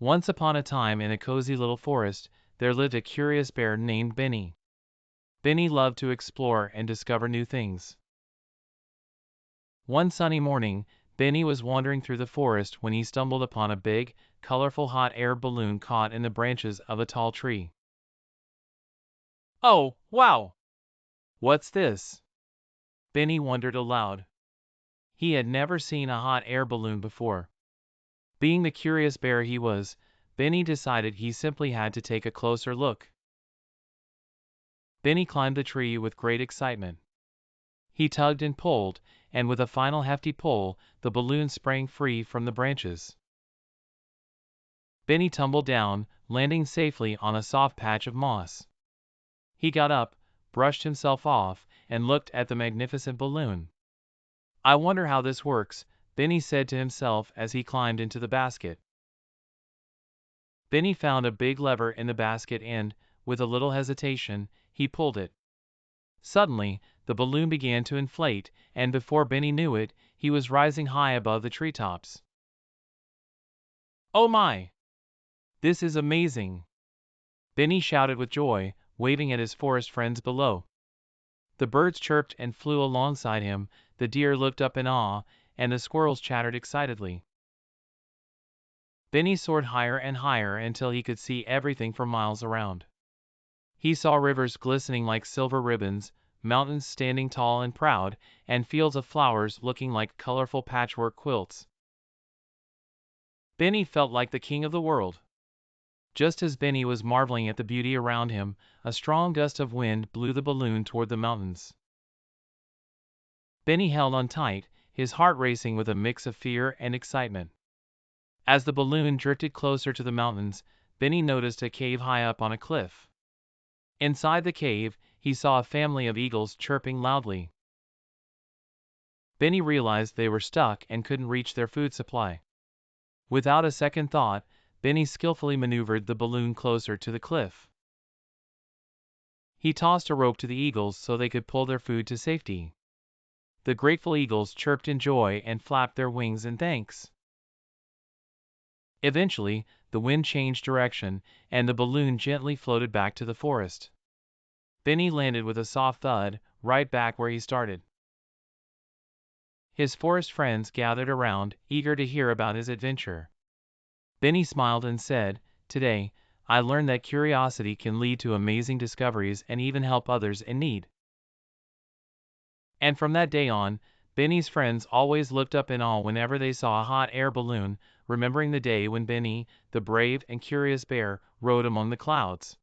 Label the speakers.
Speaker 1: Once upon a time in a cozy little forest, there lived a curious bear named Benny. Benny loved to explore and discover new things. One sunny morning, Benny was wandering through the forest when he stumbled upon a big, colorful hot air balloon caught in the branches of a tall tree. "Oh, wow! What's this?" Benny wondered aloud. He had never seen a hot air balloon before. Being the curious bear he was, Benny decided he simply had to take a closer look. Benny climbed the tree with great excitement. He tugged and pulled, and with a final hefty pull, the balloon sprang free from the branches. Benny tumbled down, landing safely on a soft patch of moss. He got up, brushed himself off, and looked at the magnificent balloon. "I wonder how this works," Benny said to himself as he climbed into the basket. Benny found a big lever in the basket and, with a little hesitation, he pulled it. Suddenly, the balloon began to inflate, and before Benny knew it, he was rising high above the treetops. "Oh my! This is amazing!" Benny shouted with joy, waving at his forest friends below. The birds chirped and flew alongside him, the deer looked up in awe, and the squirrels chattered excitedly. Benny soared higher and higher until he could see everything for miles around. He saw rivers glistening like silver ribbons, mountains standing tall and proud, and fields of flowers looking like colorful patchwork quilts. Benny felt like the king of the world. Just as Benny was marveling at the beauty around him, a strong gust of wind blew the balloon toward the mountains. Benny held on tight, his heart racing with a mix of fear and excitement. As the balloon drifted closer to the mountains, Benny noticed a cave high up on a cliff. Inside the cave, he saw a family of eagles chirping loudly. Benny realized they were stuck and couldn't reach their food supply. Without a second thought, Benny skillfully maneuvered the balloon closer to the cliff. He tossed a rope to the eagles so they could pull their food to safety. The grateful eagles chirped in joy and flapped their wings in thanks. Eventually, the wind changed direction, and the balloon gently floated back to the forest. Benny landed with a soft thud, right back where he started. His forest friends gathered around, eager to hear about his adventure. Benny smiled and said, "Today, I learned that curiosity can lead to amazing discoveries and even help others in need." And from that day on, Benny's friends always looked up in awe whenever they saw a hot air balloon, remembering the day when Benny, the brave and curious bear, rode among the clouds.